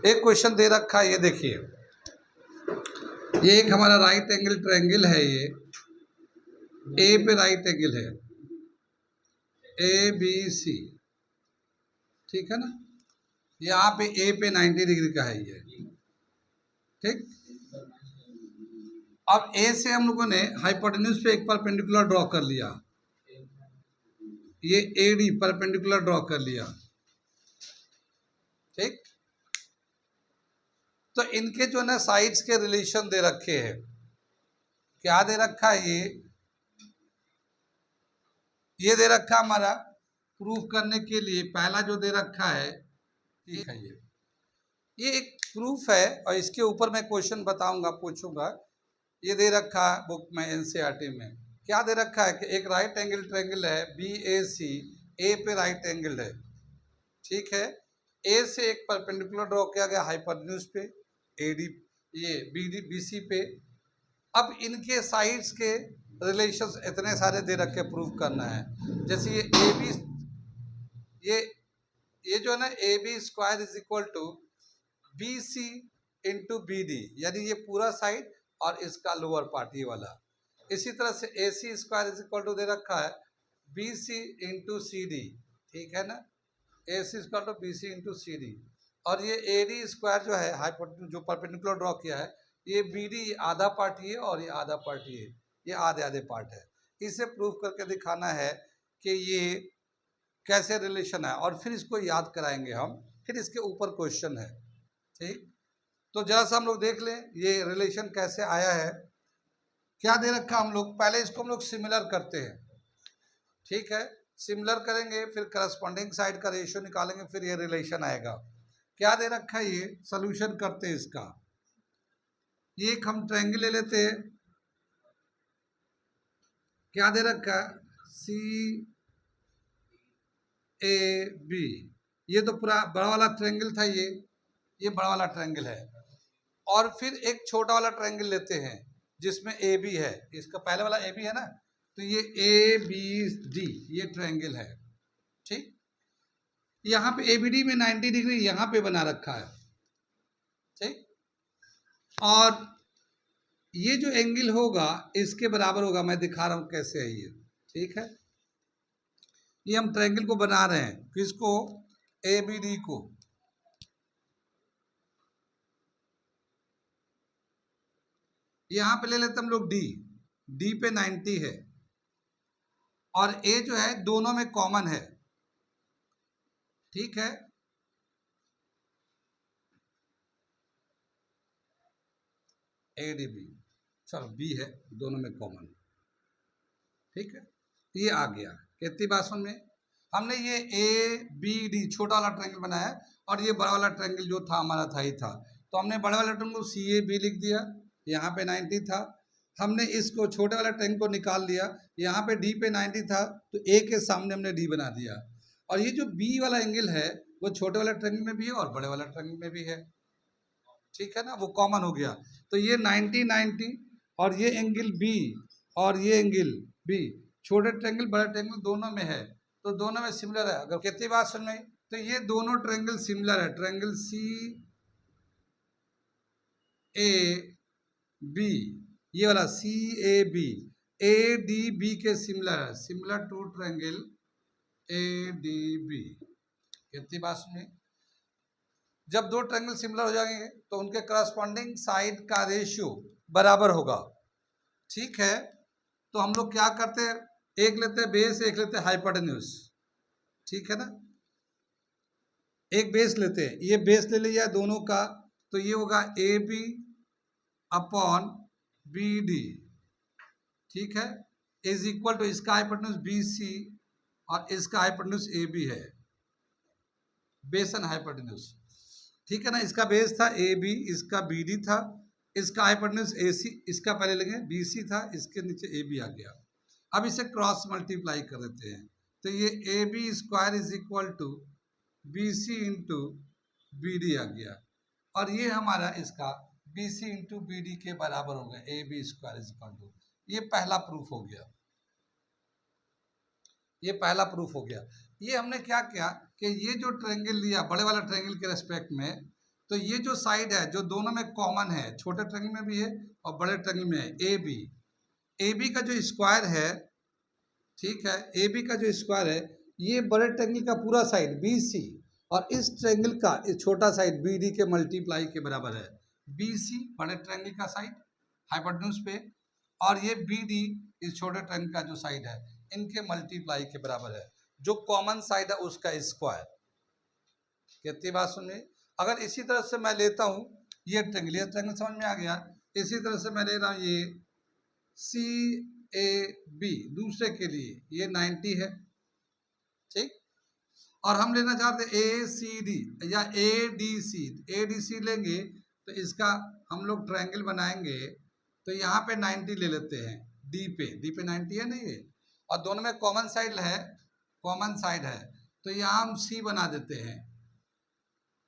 एक क्वेश्चन दे रखा है, ये देखिए, ये एक हमारा राइट एंगल ट्रायंगल है, ये ए पे राइट एंगल है, ए बी सी, ठीक है ना। यहाँ पे ए पे 90 डिग्री का है ये, ठीक। अब ए से हम लोगों ने हाइपोटेन्यूज पे एक परपेंडिकुलर ड्रॉ कर लिया, ये ए डी परपेंडिकुलर ड्रॉ कर लिया, ठीक। तो इनके जो है ना साइड्स के रिलेशन दे रखे हैं, क्या दे रखा है, ये दे रखा हमारा प्रूफ करने के लिए पहला जो दे रखा है, ठीक है, ये एक प्रूफ है और इसके ऊपर मैं क्वेश्चन बताऊंगा, पूछूंगा। ये दे रखा है बुक में, एनसीईआरटी में क्या दे रखा है कि एक राइट एंगल ट्रायंगल है बी ए सी, ए पे राइट एंगल है, ठीक है। ए से एक परपेंडिकुलर ड्रॉ किया गया हाइपोटेन्यूज पे, ए डी, ये बी डी बी सी पे। अब इनके साइड्स के रिलेशंस इतने सारे दे रखे, प्रूफ करना है। जैसे ये ए बी, ये जो है ना A B square is equal to B C into B D, यानी ये पूरा साइड और इसका लोअर पार्ट ये वाला। इसी तरह से A C square is equal to दे रखा है B C into C D, ठीक है ना, A C square to B C into C D. और ये ए डी स्क्वायर जो है हाइपोटेन्यूज जो परपेंडिकुलर ड्रॉ किया है, ये बी डी आधा पार्ट ये और ये आधा पार्ट ये आधे आधे पार्ट है। इसे प्रूफ करके दिखाना है कि ये कैसे रिलेशन है, और फिर इसको याद कराएंगे हम, फिर इसके ऊपर क्वेश्चन है, ठीक। तो जरा सा हम लोग देख लें ये रिलेशन कैसे आया है। क्या दे रखा हम लोग, पहले इसको हम लोग सिमिलर करते हैं, ठीक है। सिमिलर करेंगे, फिर करस्पॉन्डिंग साइड का रेशियो निकालेंगे, फिर ये रिलेशन आएगा। क्या दे रखा है, ये सोल्यूशन करते हैं इसका। ये एक हम ट्रायंगल ले लेते हैं, क्या दे रखा है, सी ए बी, ये तो पूरा बड़ा वाला ट्रायंगल था, ये बड़ा वाला ट्रायंगल है। और फिर एक छोटा वाला ट्रायंगल लेते हैं जिसमें ए बी है, इसका पहले वाला ए बी है ना, तो ये ए बी डी ये ट्रायंगल है, ठीक। यहाँ पे ए बी डी में 90 डिग्री यहाँ पे बना रखा है, ठीक। और ये जो एंगल होगा इसके बराबर होगा, मैं दिखा रहा हूँ कैसे है ये, ठीक है। ये हम ट्रायंगल को बना रहे हैं, किसको, ए बी डी को। यहाँ पे ले लेते हम लोग डी, डी पे 90 है और ए जो है दोनों में कॉमन है, ठीक है। ए डी बी, चलो बी है, दोनों में कॉमन, ठीक है। ये आ गया कितनी बात समझ में। हमने ये ए बी डी छोटा वाला ट्रायंगल बनाया और ये बड़ा वाला ट्रायंगल जो था हमारा था ही था, तो हमने बड़ा वाला ट्रायंगल सी ए बी लिख दिया, यहाँ पे 90 था। हमने इसको छोटे वाला ट्रायंगल को निकाल दिया, यहाँ पे डी पे 90 था तो ए के सामने हमने डी बना दिया। और ये जो बी वाला एंगल है वो छोटे वाला ट्रायंगल में भी है और बड़े वाला ट्रायंगल में भी है, ठीक है ना, वो कॉमन हो गया। तो ये 90 90 और ये एंगल बी और ये एंगल बी, छोटे ट्रायंगल बड़े ट्रायंगल दोनों में है, तो दोनों में सिमिलर है। अगर कितनी बात सुन में, तो ये दोनों ट्रायंगल सिमिलर है, ट्रायंगल सी ए बी, ये वाला C A B A D B के सिमिलर है, similar to triangle A D B. कितनी बात सुनिए, जब दो ट्रायंगल सिमिलर हो जाएंगे तो उनके करस्पॉन्डिंग साइड का रेशियो बराबर होगा, ठीक है। तो हम लोग क्या करते हैं, एक लेते हैं बेस, एक लेते हैं हाइपोटेन्यूज, ठीक है ना। एक बेस लेते हैं, ये बेस ले लिया दोनों का, तो ये होगा A B upon B D, ठीक है, इज इक्वल टू इसका हाइपोटेन्यूज बी सी और इसका हाइपोटेन्यूज ए बी है, बेस एंड हाइपोटेन्यूज, ठीक है ना। इसका बेस था ए बी, इसका बी डी था, इसका हाइपोटेन्यूज ए सी, इसका पहले लेंगे बी सी था, इसके नीचे ए बी आ गया। अब इसे क्रॉस मल्टीप्लाई कर देते हैं, तो ये A B square is equal to B C into B D आ गया, और ये हमारा इसका B C into B D के बराबर हो गया, A B square is equal to. ये पहला प्रूफ हो गया, ये पहला प्रूफ हो गया। ये हमने क्या किया कि ये जो ट्रायंगल लिया बड़े वाला ट्रायंगल के रेस्पेक्ट में, तो ये जो साइड है जो दोनों में कॉमन है, छोटे ट्रायंगल में भी है और बड़े ट्रायंगल में है, ए बी का जो स्क्वायर है, ठीक है, ए बी का जो स्क्वायर है ये बड़े ट्रायंगल का पूरा साइड बी सी और इस ट्रायंगल का इस छोटा साइड बी डी के मल्टीप्लाई के बराबर है। बी सी बड़े ट्रायंगल का साइड हाइपोटेन्यूज पे और ये बी डी इस छोटे ट्रायंगल का जो साइड है इनके मल्टीप्लाई के बराबर है। जो कॉमन साइड है उसका स्क्वायर। कितनी बात सुनिए। अगर इसी तरह से मैं लेता हूँ ये ट्रायंगल समझ में आ गया। इसी तरह से मैं ले रहा हूँ ये सी ए बी, दूसरे के लिए ये 90 है, ठीक, और हम लेना चाहते हैं ए सी डी या ए डी सी। ए डी सी लेंगे तो इसका हम लोग ट्रायंगल बनाएंगे तो यहाँ पे 90 ले लेते हैं, डी पे 90 है ना ये, और दोनों में कॉमन साइड है तो यहाँ हम सी बना देते हैं,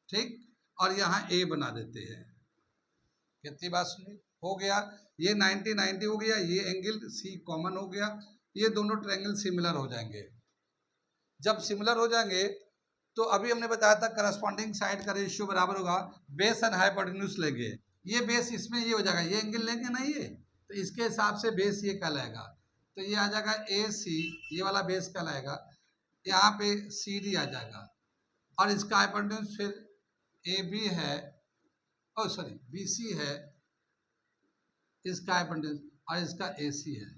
ठीक, और यहाँ ए बना देते हैं। कितनी बात सुनिए, हो गया ये 90 हो गया, ये एंगल सी कॉमन हो गया, ये दोनों ट्रायंगल सिमिलर हो जाएंगे। जब सिमिलर हो जाएंगे तो अभी हमने बताया था करस्पॉन्डिंग साइड का रेशियो बराबर होगा बेस एंड हाइपोटेन्यूज लेंगे। ये बेस इसमें ये हो जाएगा, ये एंगल लेंगे ना ये, तो इसके हिसाब से बेस ये कहलाएगा, तो ये आ जाएगा ए सी, ये वाला बेस कहलाएगा, यहाँ पे सी डी आ जाएगा और इसका हाइपोटेन्यूज फिर ए बी है, ओ सॉरी बी सी है, इसका हाइपोटेन्यूज और इसका ए सी है,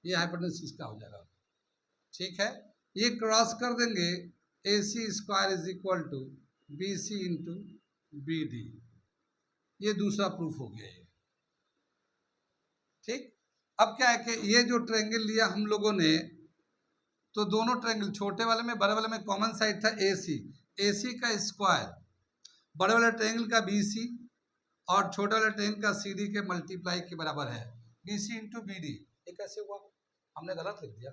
ये हाइपोटेन्यूज इसका हो जाएगा, ठीक है। ये क्रॉस कर देंगे, A C square is equal to B C into B D, ये दूसरा प्रूफ हो गया ये, ठीक। अब क्या है कि ये जो ट्रायंगल लिया हम लोगों ने, तो दोनों ट्रायंगल छोटे वाले में बड़े वाले में कॉमन साइड था ए सी का स्क्वायर बड़े वाले ट्रायंगल का बी सी और छोटे वाले ट्रायंगल का सी डी के मल्टीप्लाई के बराबर है, B C into B D. ये कैसे हुआ, हमने गलत लिख दिया,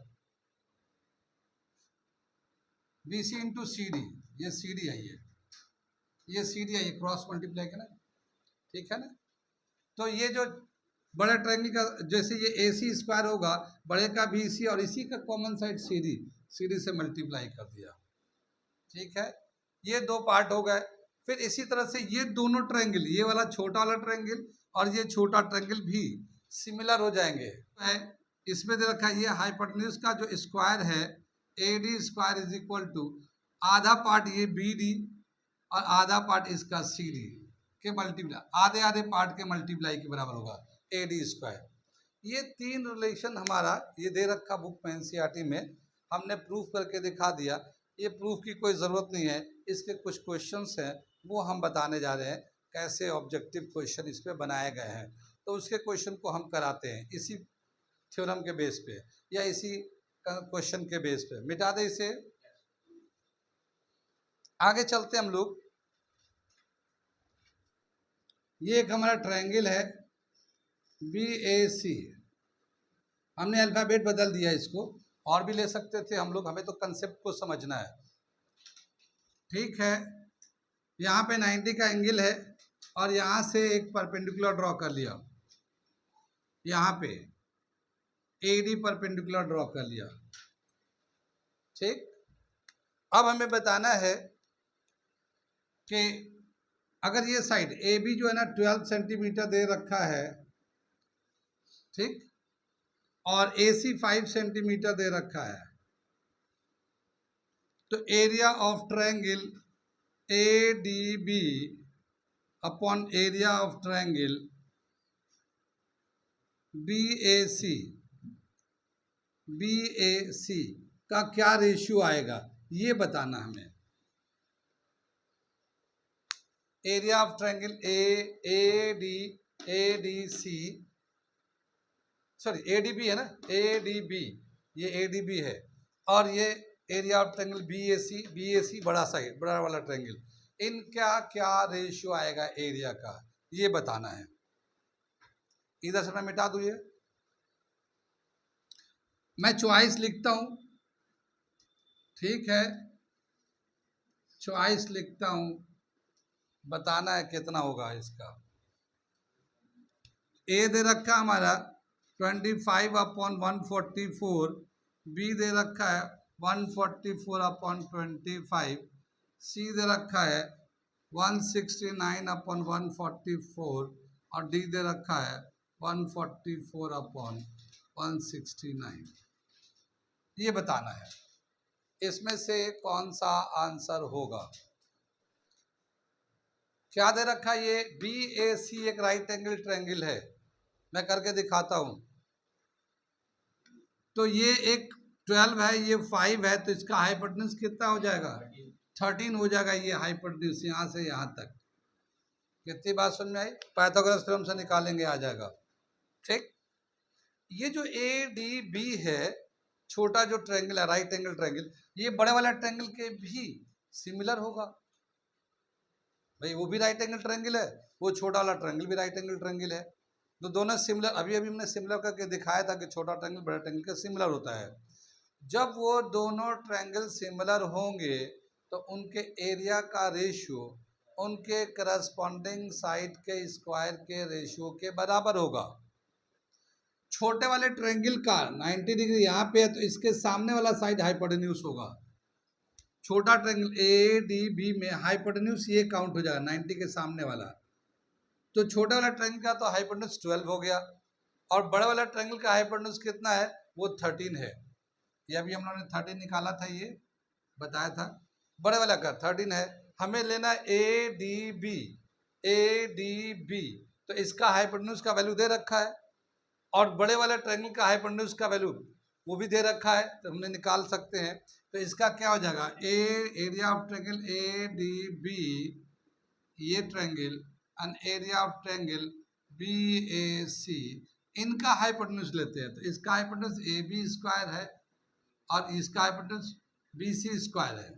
B C into C D, ये सी डी है, ये सी डी है, ये क्रॉस मल्टीप्लाई है ना, ठीक है ना। तो ये जो बड़े ट्रायंगल का जैसे ये ए सी स्क्वायर होगा, बड़े का बी सी और इसी का कॉमन साइड सी डी से मल्टीप्लाई कर दिया, ठीक है। ये दो पार्ट हो गए। फिर इसी तरह से ये दोनों ट्रायंगल, ये वाला छोटा वाला ट्रायंगल और ये छोटा ट्रायंगल भी सिमिलर हो जाएंगे। इसमें दे रखा है ये हाइपोटेन्यूज का जो स्क्वायर है A D square is equal to आधा पार्ट ये बी डी और आधा पार्ट इसका सी डी के मल्टीप्लाई, आधे आधे पार्ट के मल्टीप्लाई के बराबर होगा ए डी स्क्वायर। ये तीन रिलेशन हमारा ये दे रखा बुक में एनसीईआरटी में, हमने प्रूफ करके दिखा दिया। ये प्रूफ की कोई ज़रूरत नहीं है, इसके कुछ क्वेश्चंस हैं वो हम बताने जा रहे हैं, कैसे ऑब्जेक्टिव क्वेश्चन इस पे बनाए गए हैं, तो उसके क्वेश्चन को हम कराते हैं इसी थ्योरम के बेस पे या इसी क्वेश्चन के बेस पे। मिटा दे इसे, आगे चलते हम लोग। ये एक हमारा ट्रायंगल है बी ए सी, हमने अल्फाबेट बदल दिया इसको, और भी ले सकते थे हम लोग, हमें तो कंसेप्ट को समझना है, ठीक है। यहाँ पे 90 का एंगल है और यहाँ से एक परपेंडिकुलर ड्रॉ कर लिया, यहाँ पे ए डी परपेंडिकुलर ड्रॉ कर लिया, ठीक। अब हमें बताना है कि अगर ये साइड ए बी जो है ना 12 सेंटीमीटर दे रखा है, ठीक, और ए सी 5 सेंटीमीटर दे रखा है, तो area of triangle A D B upon area of triangle B A C का क्या रेशियो आएगा ये बताना हमें। Area of triangle A D C, sorry A D B है ना, ए डी बी, ये ए डी बी है, और ये area of triangle B A सी बड़ा साइड बड़ा वाला ट्रायंगल, इनका क्या रेशियो आएगा एरिया का ये बताना है। इधर से मैं मिटा दूँ, ये मैं चॉइस लिखता हूँ, ठीक है, चॉइस लिखता हूँ, बताना है कितना होगा इसका। ए दे रखा हमारा 25 अपॉन 144, बी दे रखा है 144 अपॉन 25, सी दे रखा है 169 अपॉन 144 और डी दे रखा है 144 अपॉन 169। ये बताना है इसमें से कौन सा आंसर होगा। क्या दे रखा है? ये बी ए सी एक राइट एंगल ट्रायंगल है, मैं करके दिखाता हूं। तो ये एक 12 है, ये 5 है, तो इसका हाइपोटेन्यूज कितना हो जाएगा? 13 हो जाएगा। ये हाइपोटेन्यूज यहाँ से यहाँ तक। कितनी बात समझ में आई? पाइथागोरस थ्योरम से निकालेंगे, आ जाएगा। ठीक, ये जो ए डी बी है, छोटा जो ट्रायंगल है राइट एंगल ट्रायंगल, ये बड़े वाला ट्रायंगल के भी सिमिलर होगा भाई। वो भी राइट एंगल ट्रायंगल है, वो छोटा वाला ट्रायंगल भी राइट एंगल ट्रायंगल है, तो दोनों सिमिलर। अभी अभी हमने सिमिलर करके दिखाया था कि छोटा ट्रायंगल बड़ा ट्रायंगल का सिमिलर होता है। जब वो दोनों ट्रायंगल सिमिलर होंगे तो उनके एरिया का रेशियो उनके करस्पॉन्डिंग साइड के स्क्वायर के रेशियो के बराबर होगा। छोटे वाले ट्रायंगल का 90 डिग्री यहाँ पे है, तो इसके सामने वाला साइड हाइपोटेन्यूज होगा। छोटा ट्रायंगल ए डी बी में हाइपोटेन्यूज ये काउंट हो जाएगा 90 के सामने वाला। तो छोटा वाला ट्रायंगल का तो हाइपोटेन्यूज 12 हो गया, और बड़ा वाला ट्रायंगल का हाइपोटेन्यूज कितना है? वो 13 है। ये अभी हम लोगों ने 13 निकाला था, ये बताया था। बड़े वाला का 13 है। हमें लेना A D B. A D B तो इसका हाइपोटेन्यूज का वैल्यू दे रखा है, और बड़े वाले ट्रायंगल का हाइपोटेन्यूज का वैल्यू वो भी दे रखा है, तो हमने निकाल सकते हैं। तो इसका क्या हो जाएगा? Area of triangle A D B, ये triangle, and area of triangle B A C, इनका हाइपोटेन्यूज लेते हैं। तो इसका हाइपोटेन्यूज ए बी स्क्वायर है और इसका हाइपोटेन्यूज बी सी स्क्वायर है।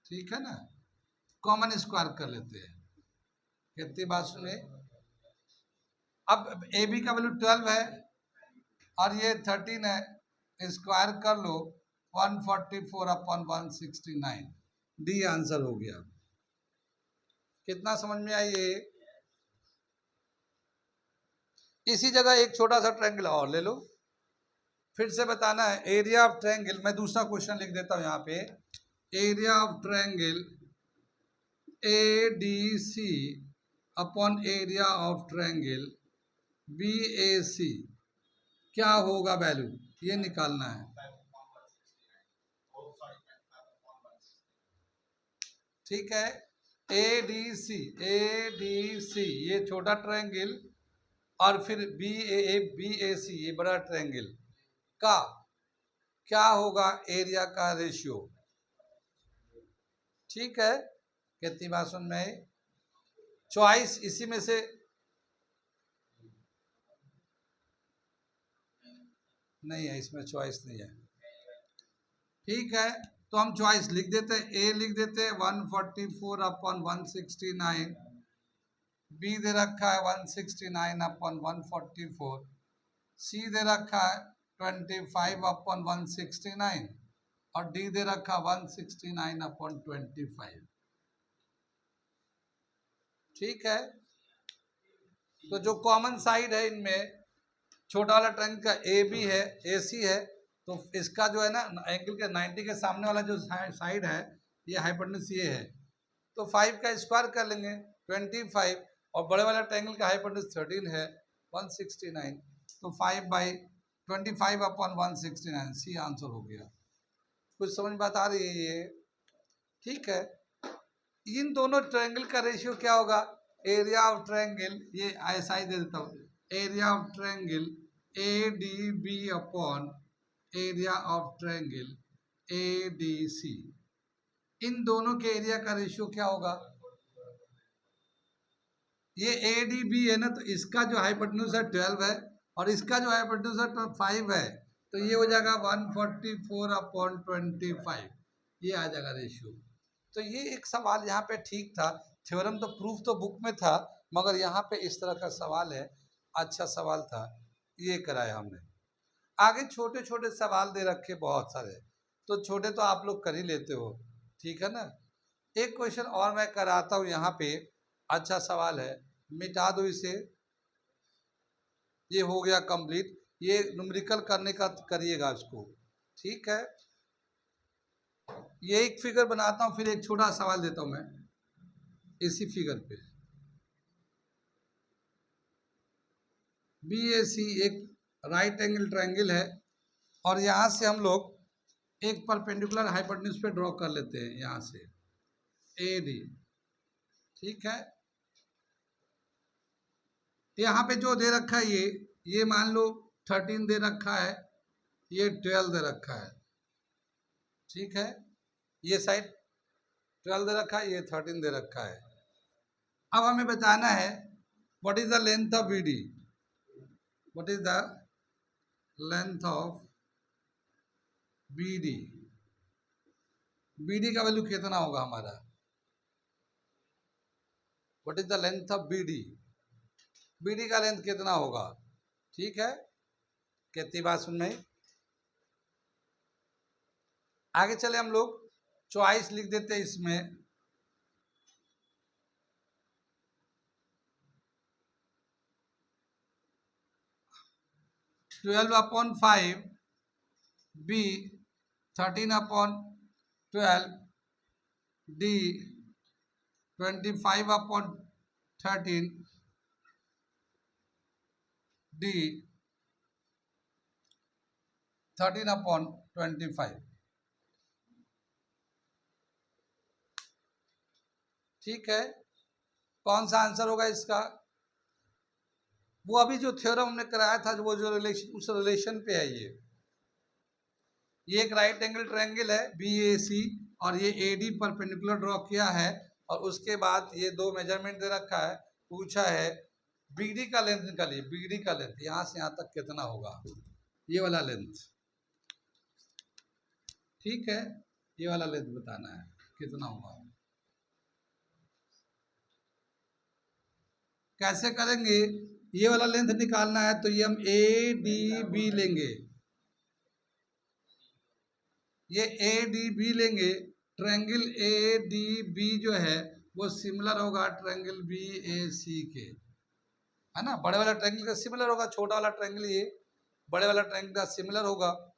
ठीक है ना, कॉमन स्क्वायर कर लेते हैं। कितनी बात सुने? अब ए बी का वैल्यू 12 है और ये 13 है, स्क्वायर कर लो 144 अपॉन 169। डी आंसर हो गया। कितना समझ में आई ये? इसी जगह एक छोटा सा ट्रायंगल और ले लो, फिर से बताना है। एरिया ऑफ ट्रायंगल, मैं दूसरा क्वेश्चन लिख देता हूं यहाँ पे। Area of triangle A D C upon area of triangle B A C, क्या होगा वैल्यू? ये निकालना है। ठीक है, ए डी सी ये छोटा ट्रायंगल, और फिर बी ए सी ये बड़ा ट्रायंगल का क्या होगा एरिया का रेशियो? ठीक है, कितनी बात सुन में आई? चॉइस इसी में से नहीं है, इसमें चॉइस नहीं है। ठीक है, तो हम चॉइस लिख देते हैं। ए लिख देते हैं 144 अपॉन 169, बी दे रखा है 169 अपॉन 144, सी दे रखा है 25 अपॉन 169, और डी दे रखा 169 अपॉन 25। ठीक है, तो जो कॉमन साइड है इनमें, छोटा वाला ट्रायंगल का ए बी है, ए सी है, तो इसका जो है ना एंगल के 90 के सामने वाला जो साइड है, ये हाइपोटेन्यूज ये है, तो 5 का स्क्वायर कर लेंगे 25, और बड़े वाला ट्रायंगल का हाइपोटेन्यूज 13 है 169, तो 5/25 अपॉन 169, सी आंसर हो गया। कुछ समझ बात आ रही है ये? ठीक है, इन दोनों ट्रायंगल का रेशियो क्या होगा? एरिया ऑफ ट्रायंगल, ये ऐसा ही दे देता हूँ, area of triangle A D B upon area of triangle A D C, इन दोनों के एरिया का रेशियो क्या होगा? ये ए डी बी है ना, तो इसका जो हाइपोटेन्यूज है 12 है, और इसका जो हाइपोटेन्यूज है 5 है, तो ये हो जाएगा 144 अपॉन 25, ये आ जाएगा रेशियो। तो ये एक सवाल यहाँ पे ठीक था। थ्योरम तो प्रूफ तो बुक में था, मगर यहाँ पे इस तरह का सवाल है, अच्छा सवाल था, ये कराया हमने। आगे छोटे छोटे सवाल दे रखे बहुत सारे, तो छोटे तो आप लोग कर ही लेते हो, ठीक है ना। एक क्वेश्चन और मैं कराता हूँ यहाँ पे, अच्छा सवाल है, मिटा दो इसे। ये हो गया कंप्लीट, ये न्यूमेरिकल करने का करिएगा इसको, ठीक है। ये एक फिगर बनाता हूँ, फिर एक छोटा सवाल देता हूँ मैं। इसी फिगर पे। BAC एक राइट एंगल ट्रायंगल है और यहाँ से हम लोग एक परपेंडिकुलर हाइपोटेन्यूज पे ड्रॉ कर लेते हैं, यहाँ से AD। ठीक है, यहाँ पे जो दे रखा है ये मान लो 13 दे रखा है, ये 12 दे रखा है। ठीक है, ये साइड 12 दे रखा है, ये 13 दे रखा है। अब हमें बताना है what is the length of BD, what is the length of BD। BD का वैल्यू कितना होगा हमारा, what is the length of BD, BD का लेंथ कितना होगा। ठीक है, कितनी बात सुन में। आगे चले हम लोग चॉइस लिख देते हैं इसमें। Twelve upon 5 B, 13/12 D, 25/13 D, 13/25। ठीक है, कौन सा आंसर होगा इसका, वो अभी जो थ्योरम हमने कराया था, वो जो रिलेशन, उस रिलेशन पे है ये एक राइट एंगल ट्रायंगल है BAC और ये AD परपेंडिकुलर ड्रॉ किया है और उसके बाद ये दो मेजरमेंट दे रखा है, पूछा है BD का लेंथ निकालिए। BD का लेंथ यहाँ से यहाँ तक कितना होगा, ये वाला लेंथ। ठीक है, ये वाला लेंथ बताना है कितना होगा। कैसे करेंगे, ये वाला लेंथ निकालना है तो ये हम ADB लेंगे, ये ADB लेंगे। ट्रायंगल ADB जो है वो सिमिलर होगा ट्रायंगल BAC के, है ना। बड़े वाला ट्रायंगल का सिमिलर होगा, छोटा वाला ट्रायंगल ये बड़े वाला ट्रायंगल का सिमिलर होगा।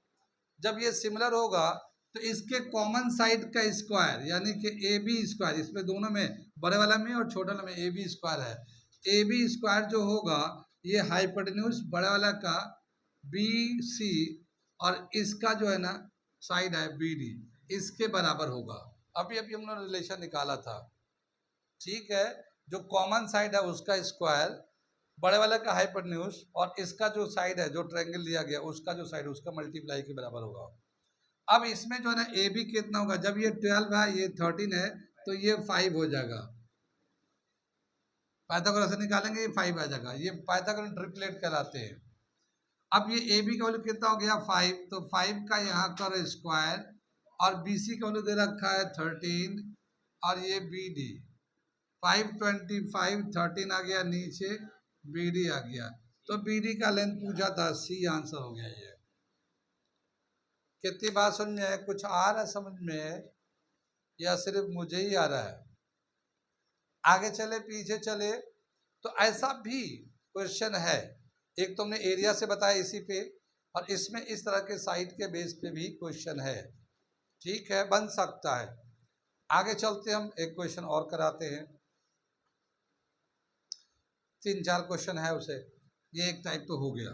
जब ये सिमिलर होगा तो इसके कॉमन साइड का स्क्वायर यानी कि AB स्क्वायर, इसमें दोनों में बड़े वाला में और छोटे वाला में AB स्क्वायर है, AB स्क्वायर जो होगा ये हाइपोटेन्यूज बड़े वाला का BC और इसका जो है ना साइड है BD, इसके बराबर होगा। अभी अभी हम लोगों ने रिलेशन निकाला था। ठीक है, जो कॉमन साइड है उसका स्क्वायर, बड़े वाले का हाइपोटेन्यूज और इसका जो साइड है, जो ट्रायंगल दिया गया उसका जो साइड, उसका मल्टीप्लाई के बराबर होगा। अब इसमें जो है ना AB कितना होगा, जब ये 12 है ये 13 है तो ये 5 हो जाएगा। पाइथागोरस से निकालेंगे ये 5 आ जाएगा, ये पाइथागोरस ट्रिपलेट कहलाते हैं। अब ये AB का वैल्यू कितना हो गया 5, तो 5 का यहाँ कर स्क्वायर और BC का वैल्यू दे रखा है 13 और ये BD 525, 13 आ गया नीचे, BD आ गया, तो BD का लेंथ पूछा था, C आंसर हो गया। ये कितनी बात समझ में है, कुछ आ रहा है समझ में या सिर्फ मुझे ही आ रहा है। आगे चले पीछे चले तो ऐसा भी क्वेश्चन है, एक तुमने एरिया से बताया इसी पे, और इसमें इस तरह के साइड के बेस पे भी क्वेश्चन है। ठीक है, बन सकता है। आगे चलते हम एक क्वेश्चन और कराते हैं, 3-4 क्वेश्चन है उसे, ये एक टाइप तो हो गया।